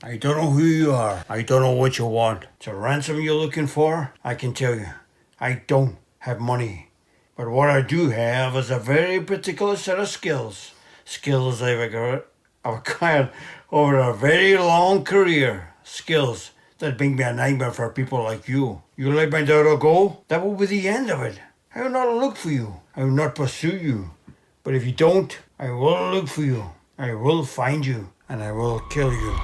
I don't know who you are. I don't know what you want. It's a ransom you're looking for? I can tell you, I don't have money. But what I do have is a very particular set of skills. Skills I've acquired over a very long career. Skills that bring me a nightmare for people like you. You let my daughter go? That will be the end of it. I will not look for you. I will not pursue you. But if you don't, I will look for you. I will find you. And I will kill you.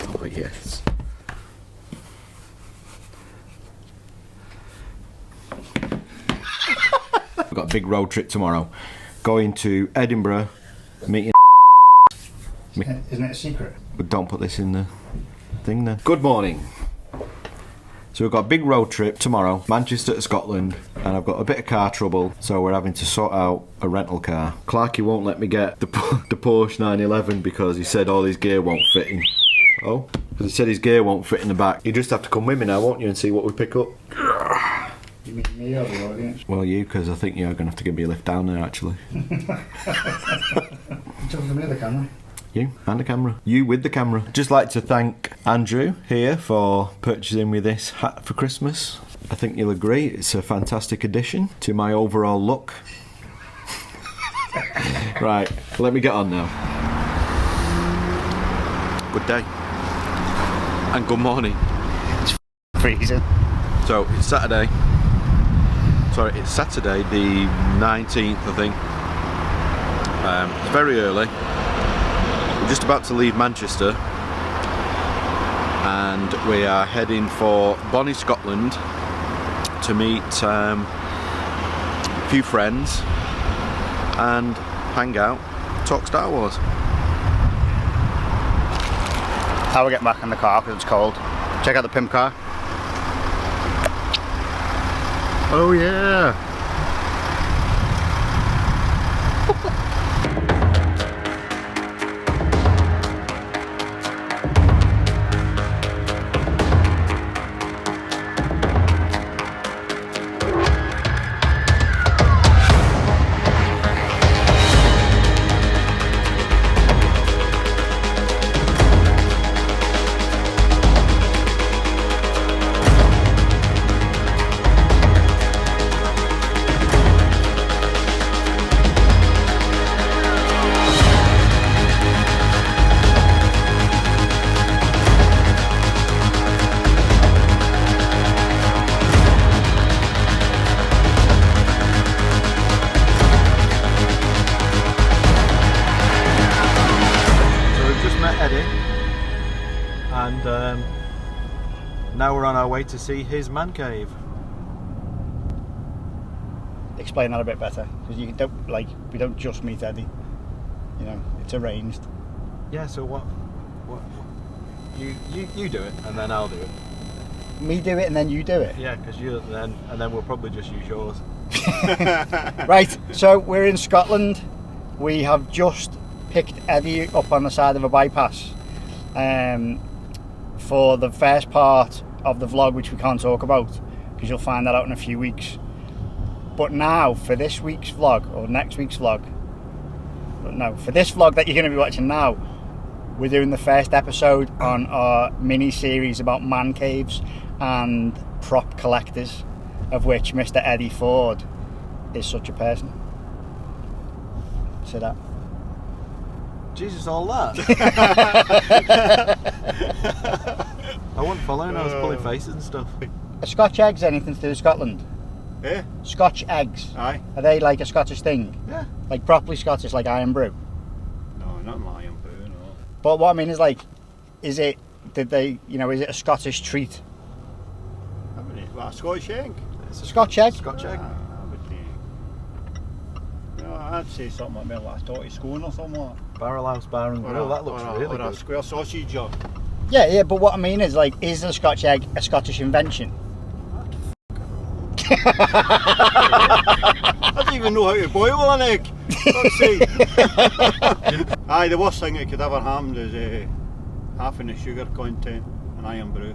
Oh yes. We've got a big road trip tomorrow. Going to Edinburgh, meeting. Isn't it a secret? But don't put this in the thing then. Good morning. So we've got a big road trip tomorrow, Manchester to Scotland, and I've got a bit of car trouble, so we're having to sort out a rental car. Clarky won't let me get the Porsche 911 because he said all his gear won't fit in. Oh? Because he said his gear won't fit in the back. You just have to come with me now, won't you, and see what we pick up? You mean me or the audience? Well, you, because I think you're going to have to give me a lift down there, actually. You talking to me or the camera? You and the camera. You with the camera. Just like to thank Andrew here for purchasing me this hat for Christmas. I think you'll agree it's a fantastic addition to my overall look. Right, let me get on now. Good day. And good morning. It's freezing. So it's Saturday. Sorry, it's Saturday the 19th, I think. It's very early. We're just about to leave Manchester and we are heading for Bonnie, Scotland to meet a few friends and hang out, talk Star Wars. How we get back in the car because it's cold. Check out the pimp car. Oh yeah! And now we're on our way to see his man cave. Explain that a bit better, because you don't we don't just meet Eddie. You know, it's arranged. Yeah. So what? You do it, and then I'll do it. Me do it, and then you do it. Yeah, because and then we'll probably just use yours. Right. So we're in Scotland. We have just picked Eddie up on the side of a bypass. For the first part of the vlog, which we can't talk about because you'll find that out in a few weeks. But now for this week's vlog, or next week's vlog, but no, for this vlog that you're going to be watching now, we're doing the first episode on our mini series about man caves and prop collectors, of which Mr. Eddie Ford is such a person. Say that. Jesus, all that. I wasn't following, I was pulling faces and stuff. Are Scotch eggs anything to do with Scotland? Eh? Scotch eggs. Aye. Are they like a Scottish thing? Yeah. Like properly Scottish, like iron brew? No, not my iron brew, no. But what I mean is, like, is it, is it a Scottish treat? I mean, well, a Scottish egg. It's a Scotch egg? Scotch egg. I'd say something like a Scottish scone or something like that. Barrel House Bar and Grill, that looks really or good. a square sausage or... Yeah, but what I mean is, like, is the Scotch egg a Scottish invention? I don't even know how to boil an egg. Fuck's sake. Aye, the worst thing that could ever happen is half in the sugar content, and iron brew.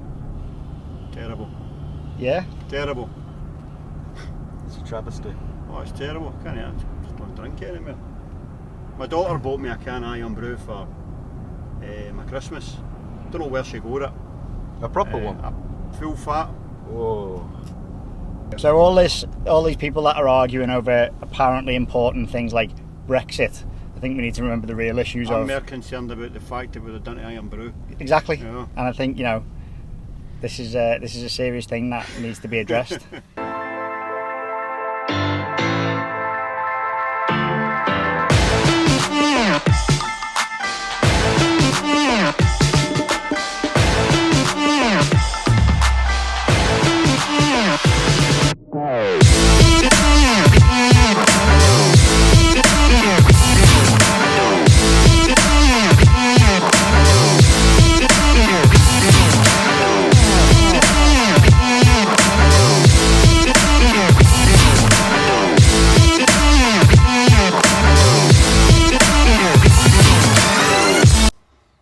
Terrible. Yeah? Terrible. It's a travesty. Oh, it's terrible. I just don't drink it anymore. My daughter bought me a can of iron brew for my Christmas. Don't know where she got it. A proper one? A full fat. Whoa. So all these people that are arguing over apparently important things like Brexit, I think we need to remember the real issues I'm of... more concerned about the fact that we've done to iron brew. Exactly. Yeah. And I think, you know, this is a serious thing that needs to be addressed.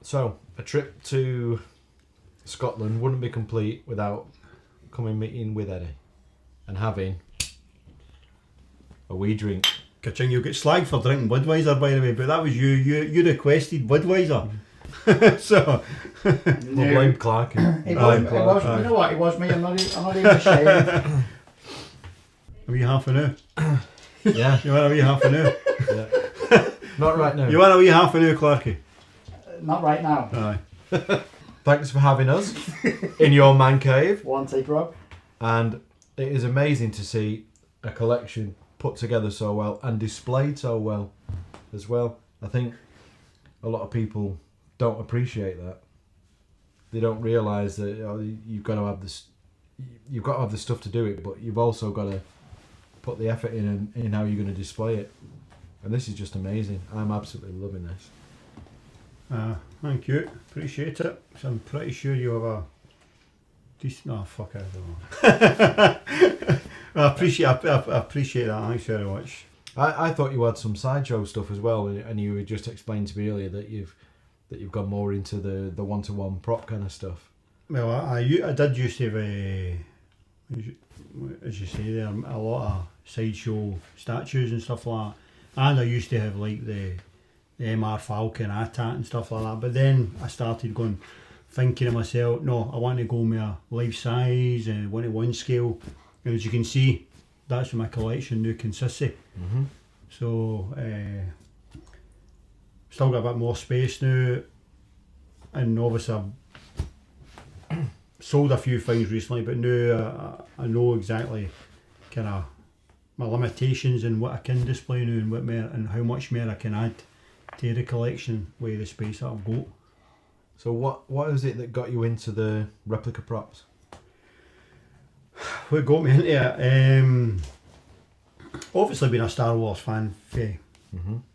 So, a trip to Scotland wouldn't be complete without coming meeting with Eddie and having a wee drink. Kaching, you get slagged for drinking Budweiser, by the way, but that was you. You requested Budweiser. So, We'll blame Clark. You know what, it was me, I'm not even ashamed. a wee half an hour. Yeah. You want a wee half an hour? Yeah. Not right now. You want a wee half an hour, Clarky? Not right now. Aye. Thanks for having us in your man cave. One take, Rob. And it is amazing to see a collection put together so well and displayed so well as well. I think a lot of people don't appreciate that. They don't realise that you've got to have this. You've got to have the stuff to do it, but you've also got to put the effort in how you're going to display it. And this is just amazing. I'm absolutely loving this. Thank you. Appreciate it. So I'm pretty sure you have a decent. Oh fuck, I don't know. I appreciate that. Thanks very much. I thought you had some sideshow stuff as well, and you just explained to me earlier that you've gone more into the one-to-one prop kind of stuff. Well, I did used to have as you say there, a lot of sideshow statues and stuff like that, and I used to have like the MR Falcon ATAT and stuff like that. But then I started thinking to myself, no, I want to go with a life size and 1-to-1 scale. And as you can see, that's what my collection now consists of. Mm-hmm. So, still got a bit more space now, and obviously I've sold a few things recently, but now I know exactly kind of my limitations and what I can display now and what more and how much more I can add to the collection with the space that I've got. So what is it that got you into the replica props? What got me into it? Obviously being a Star Wars fan for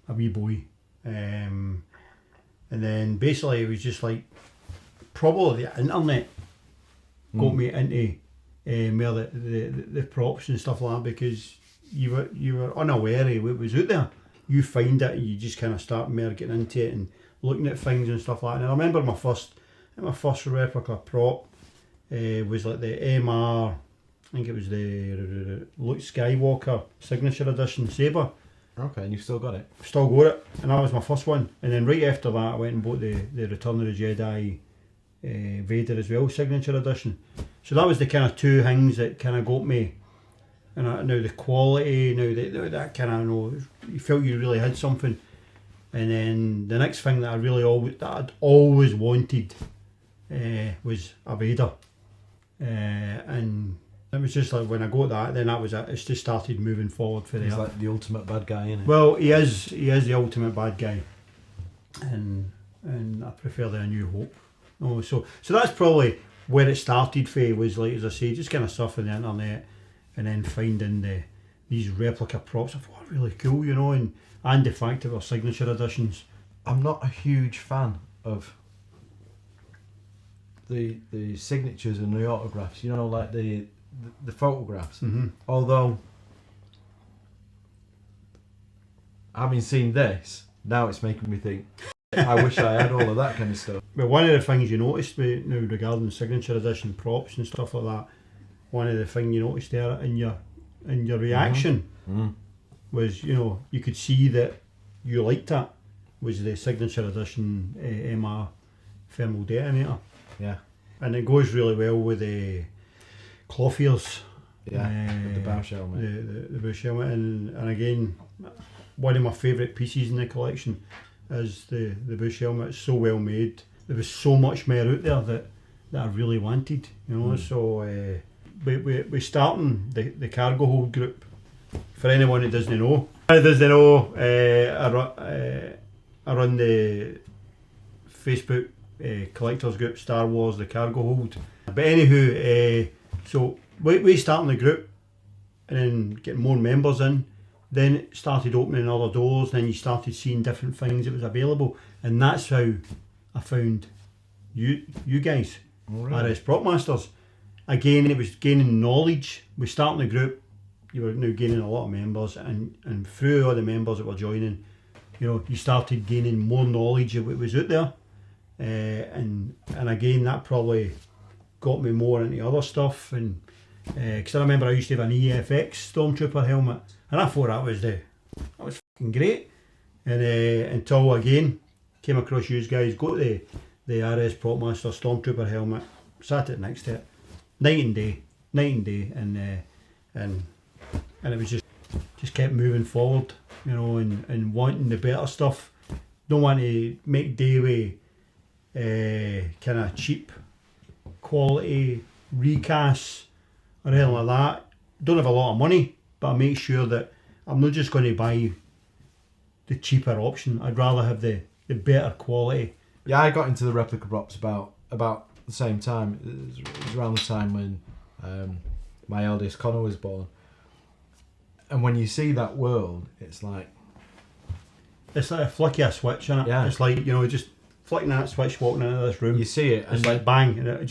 a wee boy. And then basically it was just like probably the internet got me into more the props and stuff like that, because you were unaware of what was out there. You find it and you just kind of start more getting into it and looking at things and stuff like that. And I remember my first replica prop was like the MR, I think it was the Luke Skywalker Signature Edition Saber. Okay, and you've still got it? Still got it, and that was my first one. And then right after that I went and bought the Return of the Jedi Vader as well, Signature Edition. So that was the kind of two things that kind of got me. And now the quality, that kind of, you felt you really had something. And then the next thing that I'd always wanted was a Vader. And it was just like when I got that, then that was it. It's just started moving forward for there. He's like the ultimate bad guy, isn't he? Well, he is the ultimate bad guy. And I prefer the A New Hope. Oh, so that's probably where it started for, was like, as I say, just kind of surfing the internet and then finding these replica props. I thought, really cool, you know, and the fact that they're signature editions. I'm not a huge fan of the signatures and the autographs, you know, like the photographs. Mm-hmm. Although, having seen this, now it's making me think, I wish I had all of that kind of stuff. But one of the things you noticed now regarding signature edition props and stuff like that, one of the things you noticed there in your reaction was, you know, you could see that you liked that, was the signature edition MR thermal detonator. Yeah. And it goes really well with the Clothiers. Yeah, with the Bosch helmet. The Bosch helmet. And again, one of my favourite pieces in the collection is the Bosch helmet. It's so well made. There was so much more out there that I really wanted, you know. So we're starting the cargo hold group. For anyone that doesn't know, I run the Facebook collectors group Star Wars the Cargo Hold. But anywho, so we starting the group and then getting more members in. Then it started opening other doors. Then you started seeing different things that was available, and that's how I found you guys, RS Prop Masters. Again, it was gaining knowledge. We starting the group. You were now gaining a lot of members, and through all the members that were joining, you know, you started gaining more knowledge of what was out there, and again that probably got me more into other stuff. And because I remember I used to have an EFX Stormtrooper helmet, and I thought that was fucking great. And until again came across you guys, got the RS Prop Master Stormtrooper helmet, sat it next to it, night and day, and it was just kept moving forward, you know, and wanting the better stuff. Don't want to make day with kind of cheap quality recasts or anything like that. Don't have a lot of money, but I make sure that I'm not just going to buy the cheaper option. I'd rather have the better quality. Yeah, I got into the replica props about the same time. It was around the time when my eldest Connor was born. And when you see that world, it's like a flick of a switch, isn't it? Yeah. It's like, you know, just flicking that switch, walking into this room. You see it, and it's like bang, and it's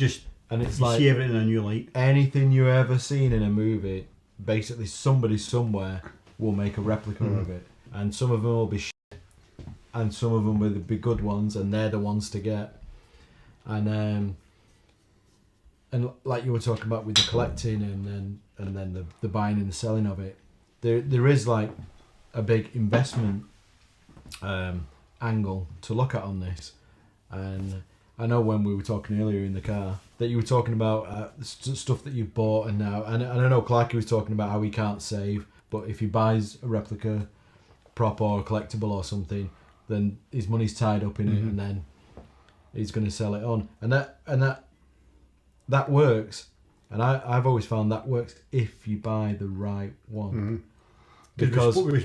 you like see everything in a new light. Anything you ever seen in a movie, basically somebody somewhere will make a replica of it, and some of them will be shit, and some of them will be good ones, and they're the ones to get. And like you were talking about with the collecting and then the buying and the selling of it, there is like a big investment angle to look at on this. And I know when we were talking earlier in the car that you were talking about stuff that you've bought and now, and I know Clarky was talking about how he can't save, but if he buys a replica prop or a collectible or something, then his money's tied up in it, and then he's going to sell it on, and that works. And I've always found that works if you buy the right one. Because we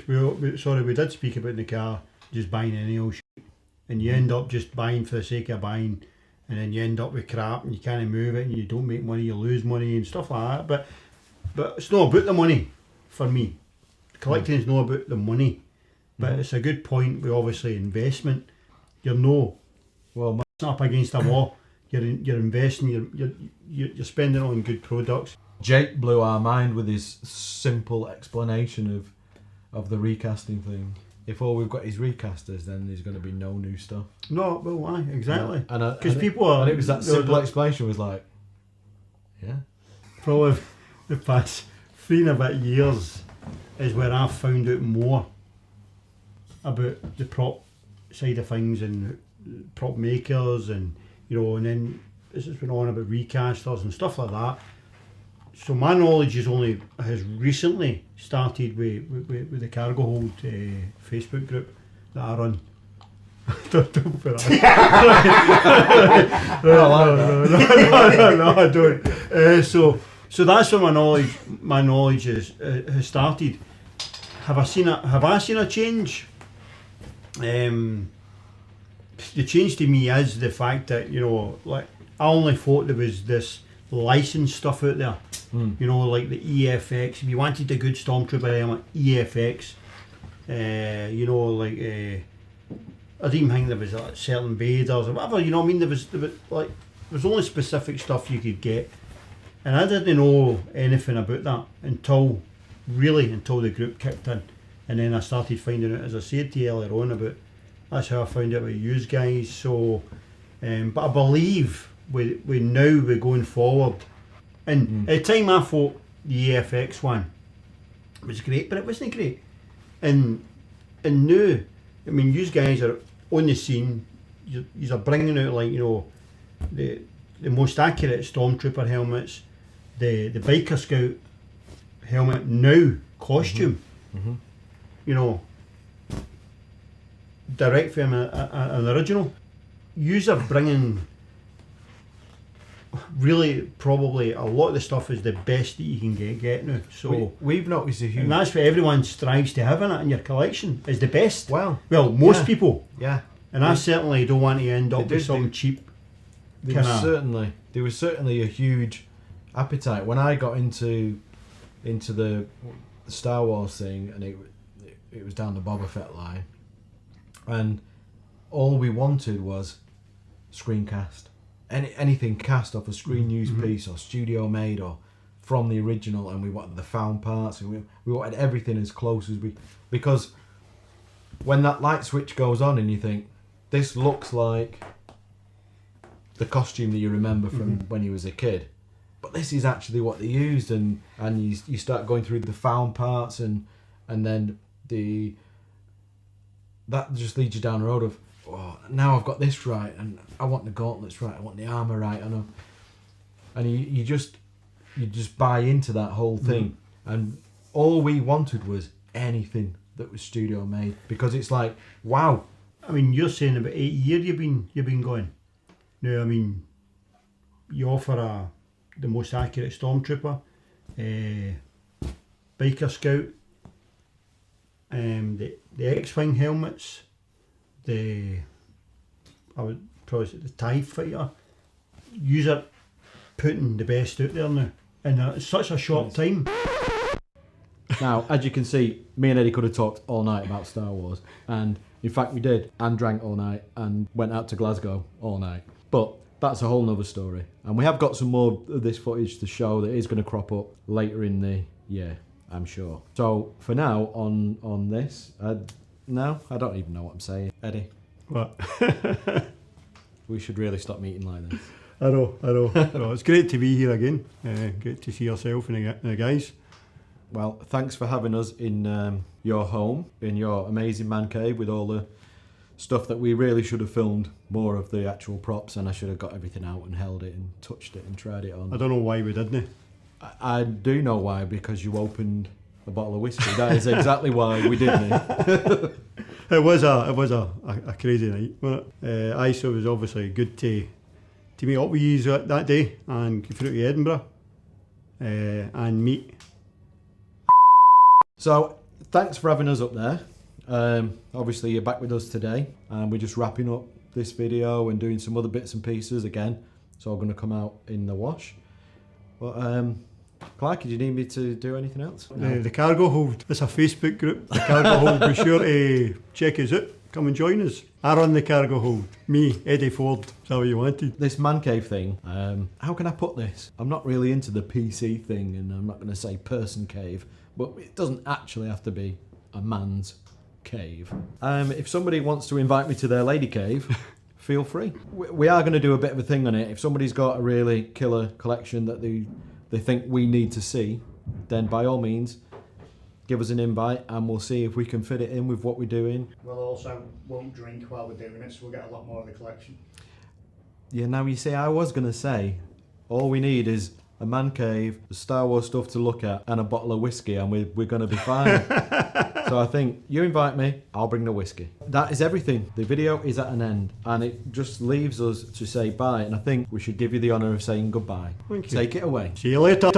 did speak about in the car just buying any old shit, and you end up just buying for the sake of buying, and then you end up with crap and you can't move it and you don't make money, you lose money and stuff like that. But it's not about the money for me. Collecting is not about the money, but it's a good point with obviously investment. You're up against a wall. You're investing. You're spending on good products. Jake blew our mind with his simple explanation of the recasting thing. If all we've got is recasters, then there's going to be no new stuff. No, well, aye, exactly. Because people are. And it was that simple explanation was like, yeah. Probably the past 3 and a bit years is where I've found out more about the prop side of things and prop makers, and you know, and then this has been on about recasters and stuff like that. So my knowledge has recently started with the Cargo Hold Facebook group that I run. Don't put that. No, I don't. So that's where my knowledge has started. Have I seen a change? The change to me is the fact that, you know, like, I only thought there was this licensed stuff out there. You know, like the EFX. If you wanted a good Stormtrooper helmet, EFX. You know, like I didn't even think there was like certain Vaders or whatever. You know what I mean? There was only specific stuff you could get, and I didn't know anything about that until the group kicked in, and then I started finding out, as I said to you earlier on, about That's how I found out about you guys. So, but I believe we now we're going forward. And at the time I thought the EFX one was great, but it wasn't great. And now, I mean, you guys are on the scene. You are bringing out, like, you know, the most accurate stormtrooper helmets, the biker scout helmet now costume. You know, direct from an original. Yous are bringing really probably a lot of the stuff is the best that you can get now. So we've noticed a huge, and that's what everyone strives to have in it in your collection is the best. Well, most people. Yeah. And I certainly don't want to end up with some cheap. There was certainly a huge appetite when I got into the Star Wars thing, and it was down the Boba Fett line, and all we wanted was screencast, anything cast off a screen use piece or studio made or from the original, and we wanted the found parts, and we wanted everything as close as because when that light switch goes on and you think this looks like the costume that you remember from when you was a kid, but this is actually what they used, and you start going through the found parts, and then that just leads you down the road of, oh, now I've got this right, and I want the gauntlets right, I want the armour right, and you just buy into that whole thing, and all we wanted was anything that was studio made, because it's like, wow. I mean, you're saying about 8 years you've been going. Now, I mean, you offer the most accurate stormtrooper, biker scout, the X-wing helmets, I would probably say the TIE fighter. You're putting the best out there now in such a short time. Now, as you can see, me and Eddie could have talked all night about Star Wars, and in fact we did, and drank all night, and went out to Glasgow all night. But that's a whole nother story. And we have got some more of this footage to show that is going to crop up later in the year, I'm sure. So for now, on this, no, I don't even know what I'm saying. Eddie? What? We should really stop meeting like this. I know. It's great to be here again. Great to see yourself and the guys. Well, thanks for having us in your home, in your amazing man cave with all the stuff that we really should have filmed more of the actual props, and I should have got everything out and held it and touched it and tried it on. I don't know why we didn't. I do know why, because you opened a bottle of whiskey. That is exactly why we didn't. It was a crazy night, wasn't it? So it was obviously good to meet up with you that day and go through to Edinburgh and meet. So thanks for having us up there. Obviously you're back with us today, and we're just wrapping up this video and doing some other bits and pieces again. It's all going to come out in the wash. But Clark, do you need me to do anything else? No. The Cargo Hold. It's a Facebook group. The Cargo Hold. Be sure to check us out. Come and join us. I run the Cargo Hold. Me, Eddie Ford. Is that what you wanted? This man cave thing, how can I put this? I'm not really into the PC thing, and I'm not going to say person cave, but it doesn't actually have to be a man's cave. If somebody wants to invite me to their lady cave, feel free. We are going to do a bit of a thing on it. If somebody's got a really killer collection that they think we need to see, then by all means, give us an invite and we'll see if we can fit it in with what we're doing. We'll also won't drink while we're doing it, so we'll get a lot more of the collection. Yeah, now you see, I was going to say, all we need is a man cave, Star Wars stuff to look at, and a bottle of whiskey, and we're going to be fine. So I think you invite me, I'll bring the whiskey. That is everything. The video is at an end, and it just leaves us to say bye, and I think we should give you the honour of saying goodbye. Thank you. Take it away. See you later.